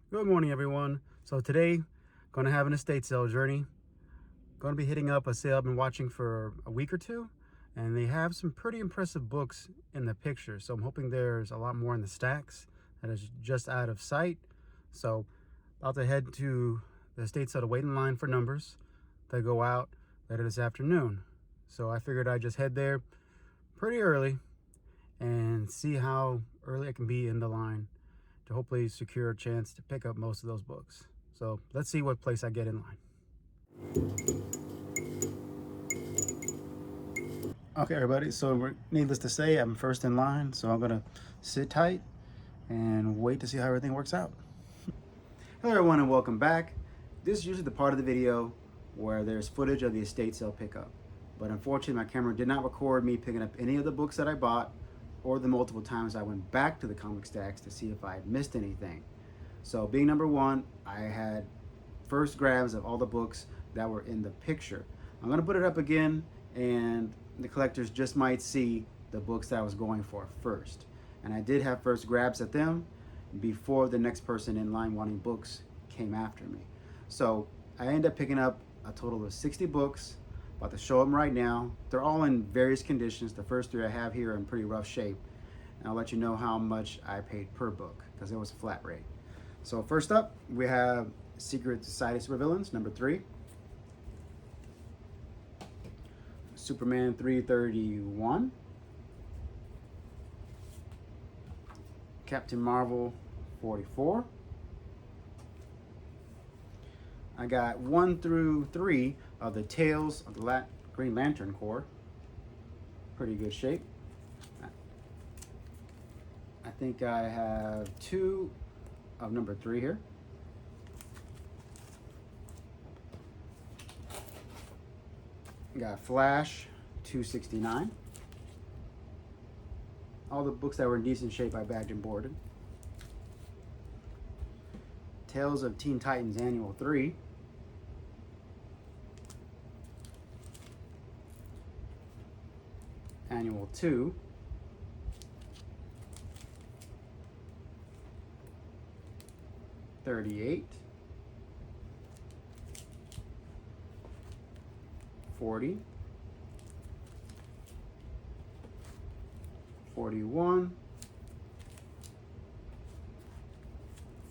Good morning, everyone. So today, going to have an estate sale journey. Going to be hitting up a sale I've been watching for a week or two, and they have some pretty impressive books in the picture. So I'm hoping there's a lot more in the stacks that is just out of sight. So about to head to the estate sale to wait in line for numbers that go out later this afternoon. So I figured I'd just head there pretty early and see how early I can be in the line to hopefully secure a chance to pick up most of those books. So let's see what place I get in line. Okay, everybody, so needless to say, I'm first in line, so I'm gonna sit tight and wait to see how everything works out. Hello, everyone, and welcome back. This is usually the part of the video where there's footage of the estate sale pickup, but unfortunately my camera did not record me picking up any of the books that I bought or the multiple times I went back to the comic stacks to see if I had missed anything. So being number one, I had first grabs of all the books that were in the picture. I'm gonna put it up again, and the collectors just might see the books that I was going for first. And I did have first grabs at them before the next person in line wanting books came after me. So I ended up picking up a total of 60 books. About to show them right now. They're all in various conditions. The first three I have here are in pretty rough shape. And I'll let you know how much I paid per book because it was a flat rate. So first up, we have Secret Society Supervillains, number 3. Superman 331. Captain Marvel 44. I got 1 through 3 of the Tales of the Green Lantern Corps. Pretty good shape. I think I have 2 of number 3 here. Got Flash 269. All the books that were in decent shape I bagged and boarded. Tales of Teen Titans Annual 3. Annual 2. $38. 40. 41.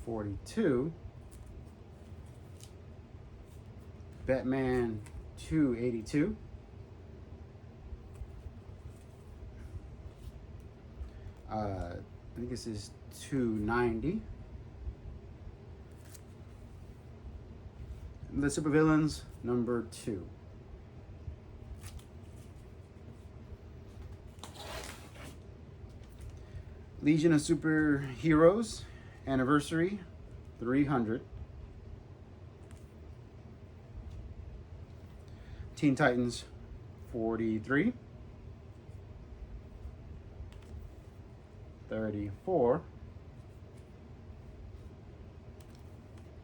42. Batman 282. I think this is 290. The Supervillains, number 2. Legion of Superheroes, Anniversary, 300. Teen Titans, 43. 34.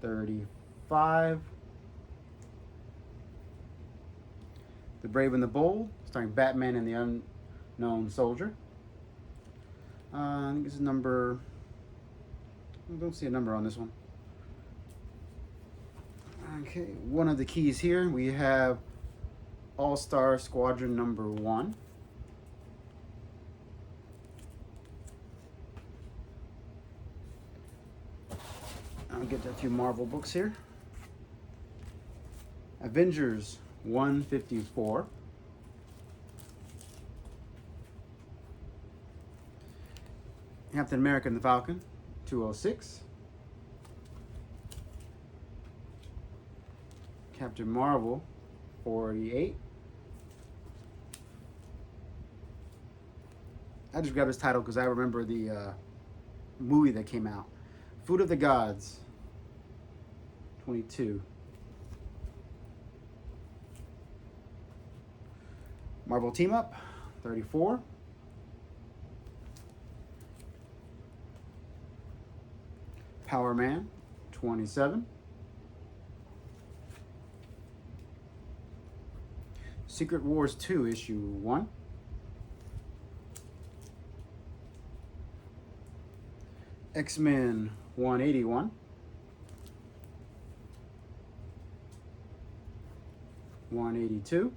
35. The Brave and the Bold, starring Batman and the Unknown Soldier. I think this is number... I don't see a number on this one. Okay, one of the keys here, we have All-Star Squadron number 1. I'll get a few Marvel books here. Avengers 154. Captain America and the Falcon 206. Captain Marvel 48. I just grabbed this title because I remember the movie that came out. Food of the Gods 22. Marvel Team Up 34. Power Man 27. Secret Wars 2 issue 1. X-Men 181. 182,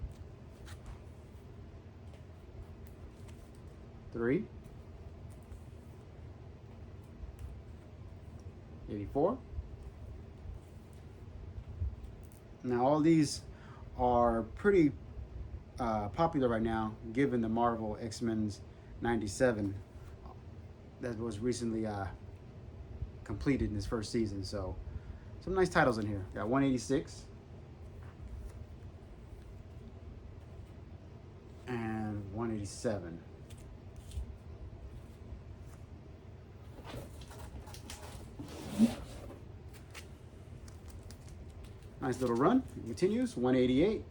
3, 84. Now all these are pretty popular right now, given the Marvel X-Men's 97 that was recently completed in this first season. So some nice titles in here. Got 186 and 187. Nice little run. It continues. 188,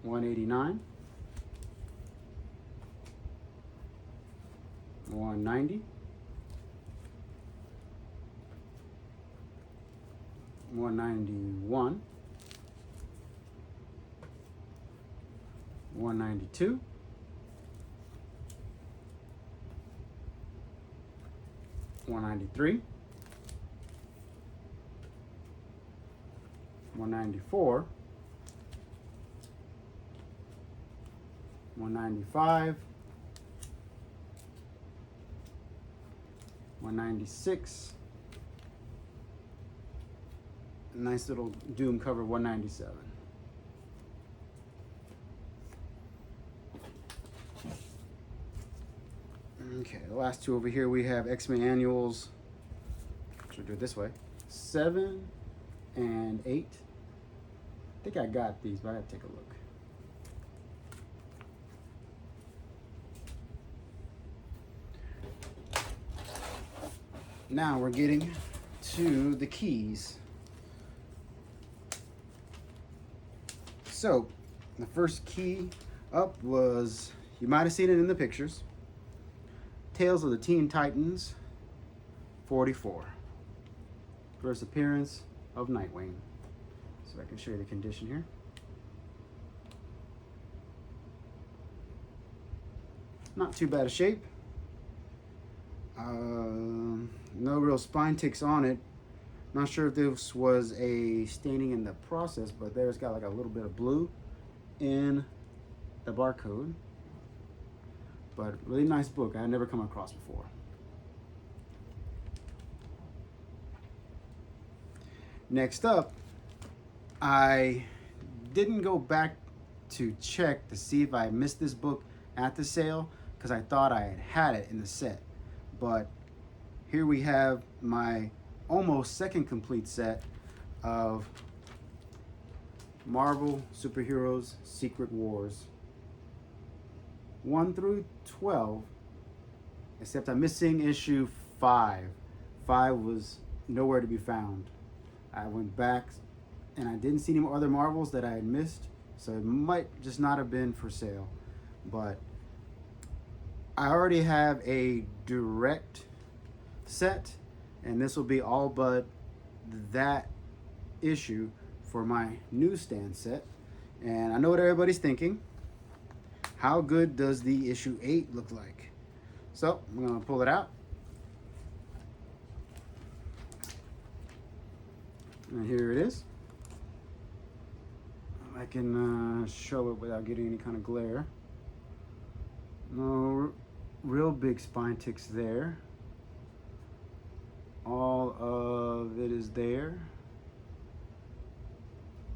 189, 190, 191, 192, 193, 194, 195, 196, a nice little Doom cover, 197. Okay, the last two over here we have X-Men Annuals. Should do it this way. 7 and 8. I think I got these, but I gotta take a look. Now we're getting to the keys. So, the first key up was, you might have seen it in the pictures, Tales of the Teen Titans 44. First appearance of Nightwing. So I can show you the condition here. Not too bad a shape. No real spine ticks on it. Not sure if this was a staining in the process, but there's got like a little bit of blue in the barcode. But really nice book. I had never come across before. Next up, I didn't go back to check to see if I missed this book at the sale because I thought I had it in the set. But here we have my almost second complete set of Marvel Superheroes Secret Wars 1 through 12, except I'm missing issue 5. 5 was nowhere to be found. I went back and I didn't see any more other Marvels that I had missed, so it might just not have been for sale. But I already have a direct set, and this will be all but that issue for my newsstand set. And I know what everybody's thinking. How good does the issue 8 look like? So I'm gonna pull it out. And here it is. I can show it without getting any kind of glare. No real big spine ticks there. All of it is there.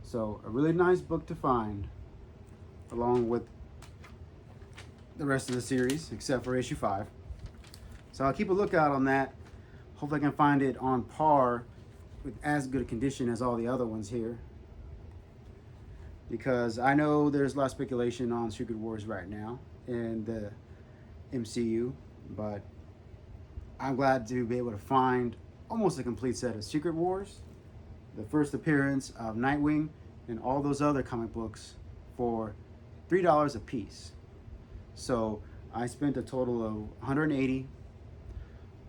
So a really nice book to find, along with the rest of the series, except for issue 5. So I'll keep a lookout on that. Hopefully I can find it on par with as good a condition as all the other ones here. Because I know there's a lot of speculation on Secret Wars right now in the MCU, but I'm glad to be able to find almost a complete set of Secret Wars, the first appearance of Nightwing, and all those other comic books for $3 a piece. So I spent a total of $180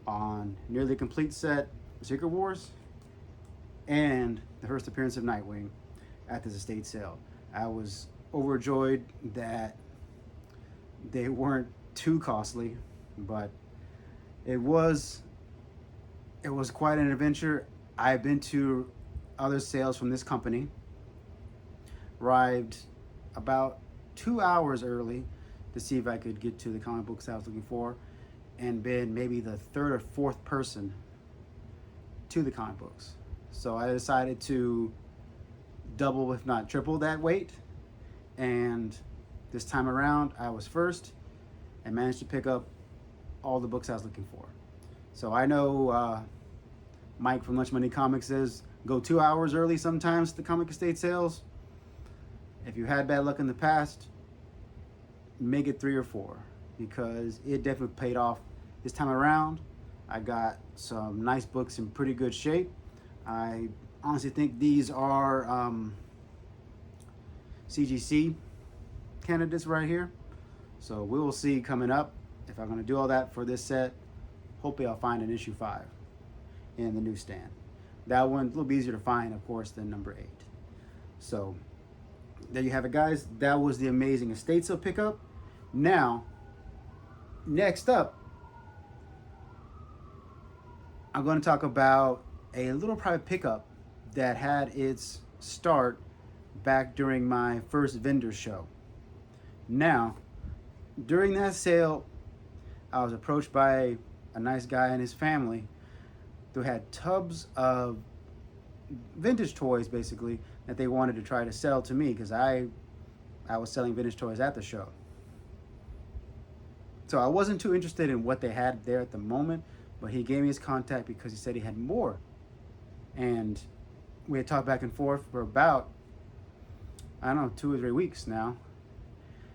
on nearly a complete set of Secret Wars and the first appearance of Nightwing at this estate sale. I was overjoyed that they weren't too costly, but it was quite an adventure. I've been to other sales from this company. Arrived about 2 hours early to see if I could get to the comic books I was looking for, and been maybe the third or fourth person to the comic books. So I decided to double, if not triple, that wait. And this time around, I was first and managed to pick up all the books I was looking for. So I know Mike from Lunch Money Comics says go 2 hours early sometimes to the comic estate sales. If you had bad luck in the past, make it 3 or 4, because it definitely paid off this time around. I got some nice books in pretty good shape. I honestly think these are CGC candidates right here. So we will see coming up if I'm going to do all that for this set. Hopefully I'll find an issue 5 in the newsstand. That one's a little bit easier to find, of course, than number 8. So there you have it, guys. That was the Amazing Estate Sale pickup. Now, next up, I'm going to talk about a little private pickup that had its start back during my first vendor show. Now, during that sale, I was approached by a nice guy and his family who had tubs of vintage toys, basically, that they wanted to try to sell to me, because I was selling vintage toys at the show. So I wasn't too interested in what they had there at the moment, but he gave me his contact because he said he had more. And we had talked back and forth for about, I don't know, 2 or 3 weeks now,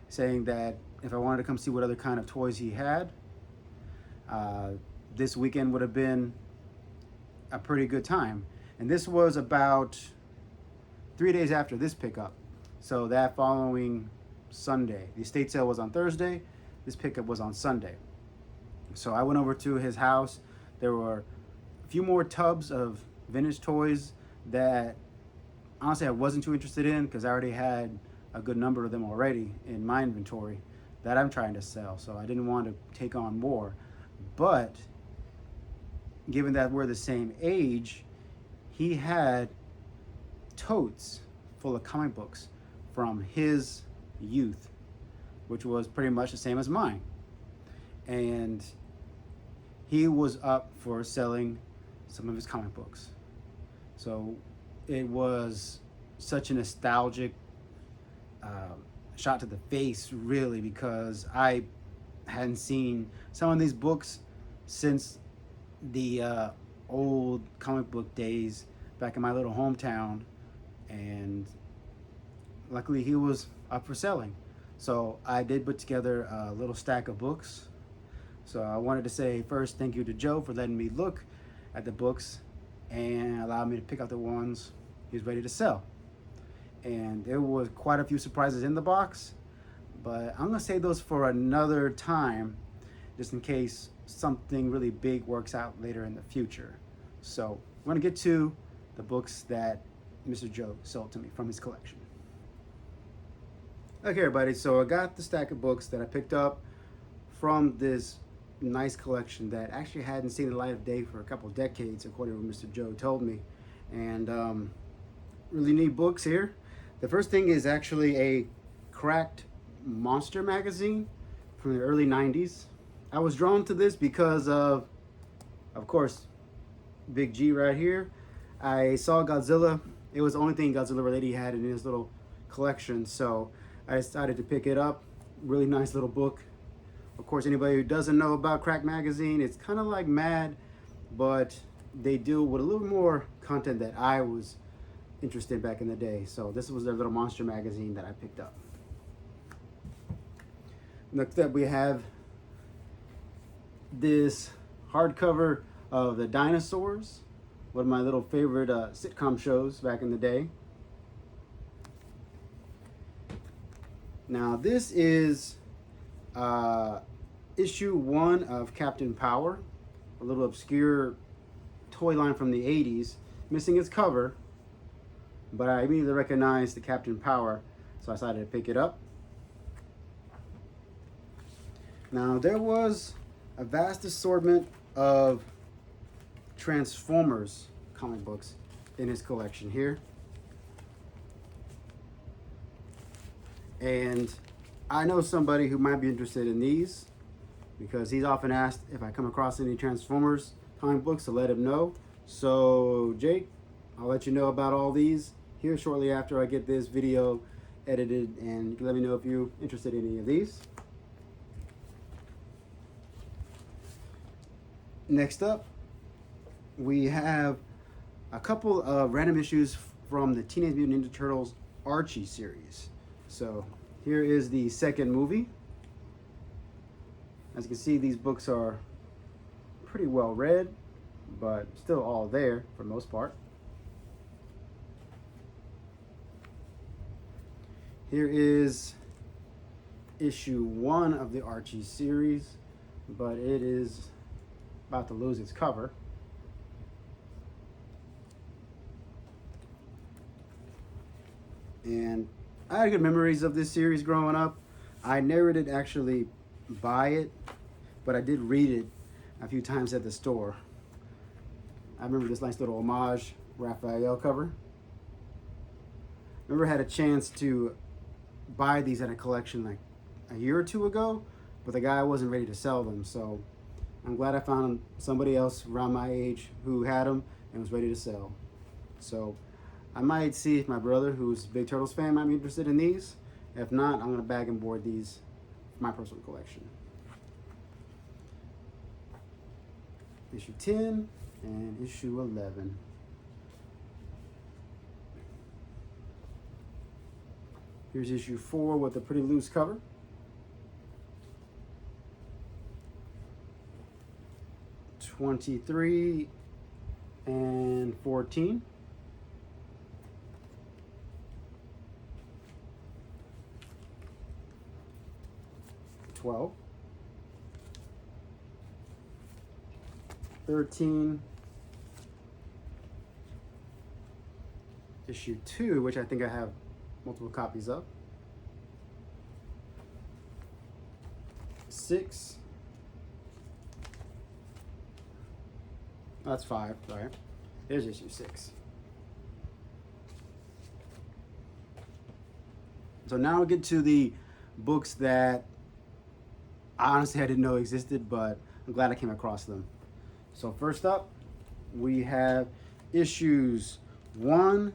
saying that if I wanted to come see what other kind of toys he had, this weekend would have been a pretty good time. And this was about 3 days after this pickup. So that following Sunday, the estate sale was on Thursday, this pickup was on Sunday. So I went over to his house. There were a few more tubs of vintage toys that honestly I wasn't too interested in, because I already had a good number of them already in my inventory that I'm trying to sell. So I didn't want to take on more. But given that we're the same age, he had totes full of comic books from his youth, which was pretty much the same as mine. And he was up for selling some of his comic books. So it was such a nostalgic shot to the face, really, because I hadn't seen some of these books since the old comic book days back in my little hometown. And luckily he was up for selling. So I did put together a little stack of books. So I wanted to say first thank you to Joe for letting me look at the books and allow me to pick out the ones he was ready to sell. And there was quite a few surprises in the box, but I'm gonna save those for another time, just in case something really big works out later in the future. So we're gonna get to the books that Mr. Joe sold to me from his collection. Okay, everybody, so I got the stack of books that I picked up from this nice collection that actually hadn't seen the light of day for a couple decades, according to what Mr. Joe told me. And really neat books here. The first thing is actually a cracked monster magazine from the early 90s. I was drawn to this because of course, Big G right here. I saw Godzilla. It was the only thing Godzilla related he had in his little collection, so I decided to pick it up. Really nice little book. Of course, anybody who doesn't know about Crack Magazine, it's kind of like Mad, but they deal with a little more content that I was interested in back in the day. So this was their little monster magazine that I picked up. Next up, we have this hardcover of The Dinosaurs, one of my little favorite sitcom shows back in the day. Now this is issue 1 of Captain Power, a little obscure toy line from the 80s, missing its cover, but I immediately recognized the Captain Power, so I decided to pick it up. Now there was a vast assortment of Transformers comic books in his collection here. And I know somebody who might be interested in these because he's often asked if I come across any Transformers comic books to let him know. So Jake, I'll let you know about all these here shortly after I get this video edited, and you can let me know if you're interested in any of these. Next up, we have a couple of random issues from the Teenage Mutant Ninja Turtles Archie series. So here is the second movie. As you can see, these books are pretty well read, but still all there for the most part. Here is issue 1 of the Archie series, but it is about to lose its cover. And I had good memories of this series growing up. I never did actually buy it, but I did read it a few times at the store. I remember this nice little homage Raphael cover. Remember I had a chance to buy these at a collection like a year or two ago, but the guy wasn't ready to sell them, so I'm glad I found somebody else around my age who had them and was ready to sell. So I might see if my brother, who's a big Turtles fan, might be interested in these. If not, I'm going to bag and board these for my personal collection. Issue 10 and issue 11. Here's issue 4 with a pretty loose cover. '23 and 14. '12. 13. Issue 2, which I think I have multiple copies of. 6. That's 5, sorry. There's issue 6. So now we'll get to the books that honestly I didn't know existed, but I'm glad I came across them. So first up, we have issues 1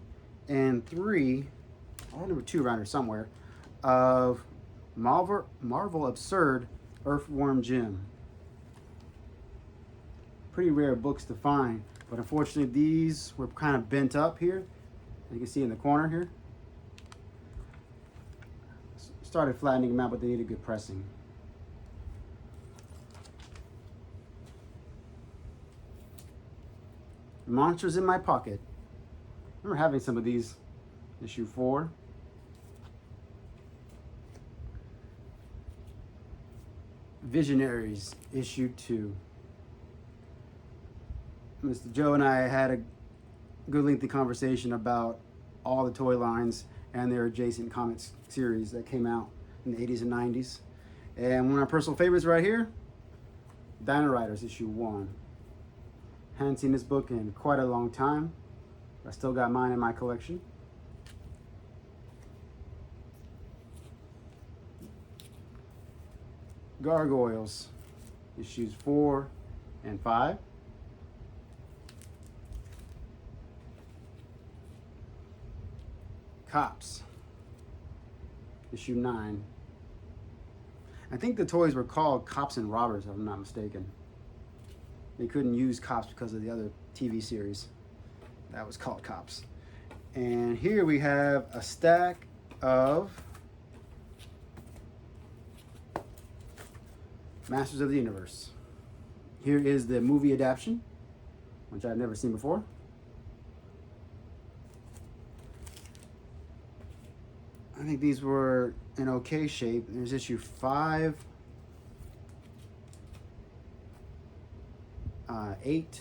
and 3, or number 2 around here somewhere, of Marvel Absurd Earthworm Jim. Pretty rare books to find, but unfortunately these were kind of bent up here. As you can see in the corner here. Started flattening them out, but they needed good pressing. Monsters in My Pocket. I remember having some of these. Issue 4. Visionaries, issue 2. Mr. Joe and I had a good lengthy conversation about all the toy lines and their adjacent comics series that came out in the 80s and 90s. And one of my personal favorites right here, Dino Riders, issue 1. Hadn't seen this book in quite a long time, but I still got mine in my collection. Gargoyles, issues 4 and 5. Cops, issue 9. I think the toys were called Cops and Robbers, if I'm not mistaken. They couldn't use Cops because of the other TV series that was called Cops. And here we have a stack of Masters of the Universe. Here is the movie adaptation, which I've never seen before. I think these were in okay shape. There's issue 5, 8,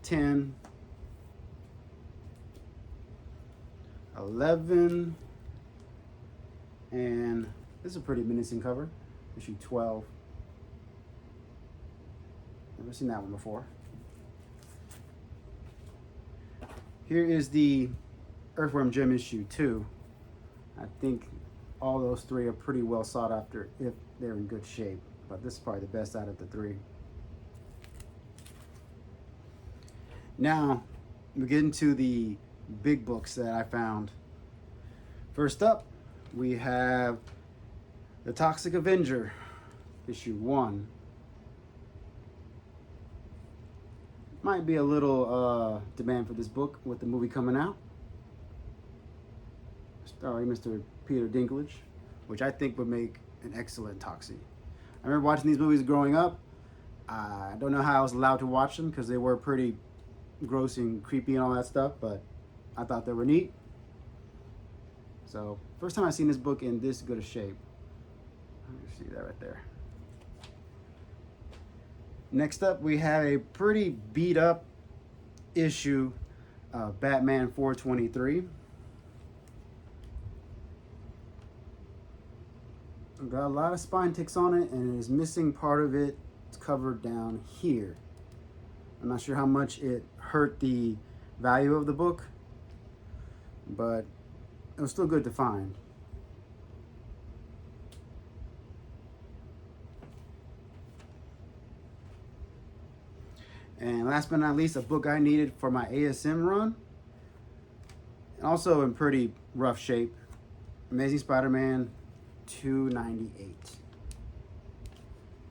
10, 11, and this is a pretty menacing cover, issue 12. Never seen that one before. Here is the Earthworm Jim issue 2. I think all those three are pretty well sought after if they're in good shape, but this is probably the best out of the three. Now, we get into the big books that I found. First up, we have The Toxic Avenger, issue 1. Might be a little demand for this book with the movie coming out, starring Mr. Peter Dinklage, which I think would make an excellent Toxie. I remember watching these movies growing up. I don't know how I was allowed to watch them because they were pretty gross and creepy and all that stuff, but I thought they were neat. So, first time I've seen this book in this good a shape. You see that right there. Next up, we have a pretty beat up issue of Batman 423. Got a lot of spine ticks on it, and it is missing part of it. It's covered down here. I'm not sure how much it hurt the value of the book, but it was still good to find. And last but not least, a book I needed for my ASM run, and also in pretty rough shape, Amazing Spider-Man 298.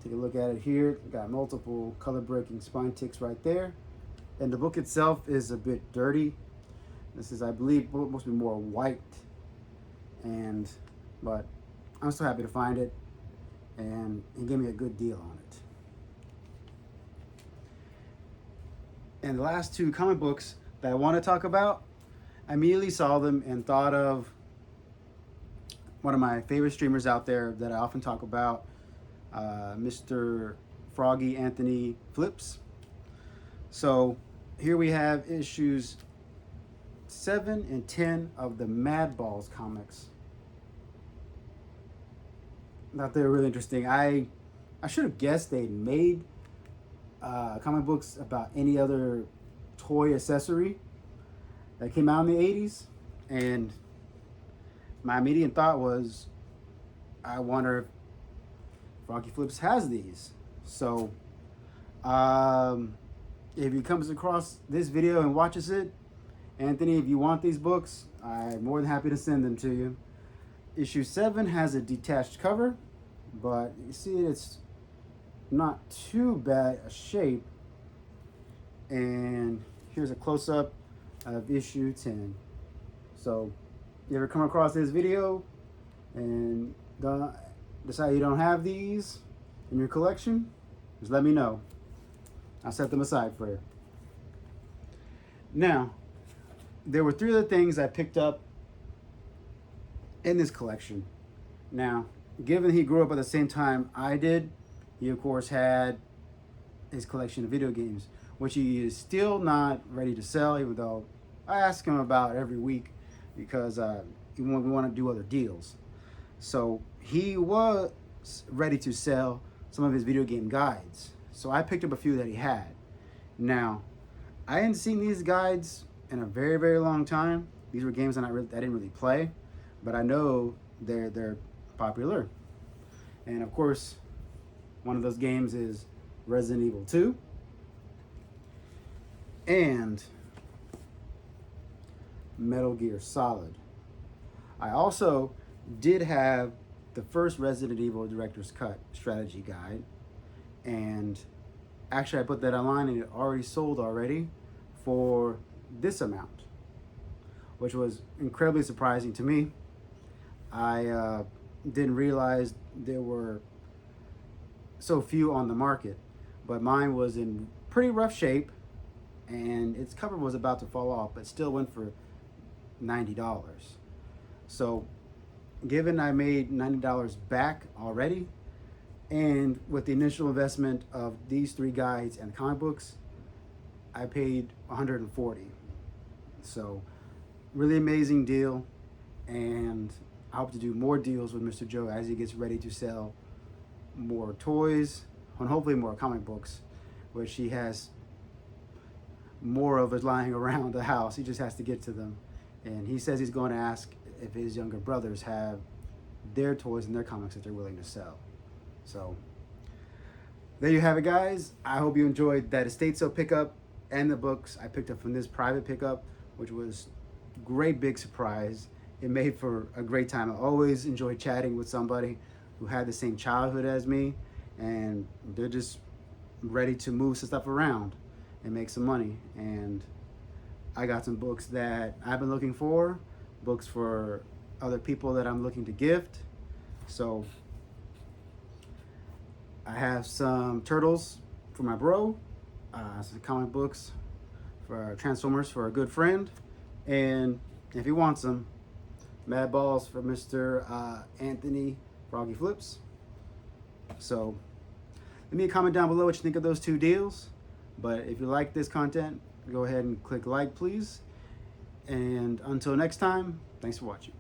Take a look at it here. Got multiple color breaking spine ticks right there. And the book itself is a bit dirty. This is, I believe, supposed to be more white. But I'm still happy to find it. And he gave me a good deal on it. And the last two comic books that I want to talk about, I immediately saw them and thought of one of my favorite streamers out there that I often talk about, Mr. Froggy Anthony Flips. So here we have issues 7 and 10 of the Mad Balls comics. I thought they were really interesting. I should have guessed they'd made comic books about any other toy accessory that came out in the 80s, and my immediate thought was, I wonder if Froggy Flips has these. So if he comes across this video and watches it, Anthony, if you want these books, I'm more than happy to send them to you. Issue 7 has a detached cover, but you see it's not too bad a shape. And here's a close-up of issue 10. So you ever come across this video and decide you don't have these in your collection, just let me know. I'll set them aside for you. Now, there were 3 other things I picked up in this collection. Now, given he grew up at the same time I did, he of course had his collection of video games, which he is still not ready to sell, even though I ask him about every week because we want to do other deals. So he was ready to sell some of his video game guides. So I picked up a few that he had. Now, I hadn't seen these guides in a very, very long time. These were games that I didn't really play, but I know they're popular. And of course, one of those games is Resident Evil 2 and Metal Gear Solid. I also did have the first Resident Evil Director's Cut strategy guide, and actually I put that online and it already sold already for this amount, which was incredibly surprising to me. I didn't realize there were so few on the market, but mine was in pretty rough shape and its cover was about to fall off, but still went for $90. So given I made $90 back already, and with the initial investment of these 3 guides and comic books, I paid $140. So really amazing deal, and I hope to do more deals with Mr. Joe as he gets ready to sell more toys and hopefully more comic books. which he has more of it lying around the house. He just has to get to them. And he says he's going to ask if his younger brothers have their toys and their comics that they're willing to sell. So there you have it, guys. I hope you enjoyed that estate sale pickup and the books I picked up from this private pickup, which was a great big surprise. It made for a great time. I always enjoy chatting with somebody who had the same childhood as me, and they're just ready to move some stuff around and make some money. And I got some books that I've been looking for, books for other people that I'm looking to gift. So I have some Turtles for my bro, some comic books for Transformers for a good friend, and if he wants them, Mad Balls for Mr. Anthony Froggy Flips. So leave me a comment down below what you think of those two deals. But if you like this content, go ahead and click like, please. And until next time, thanks for watching.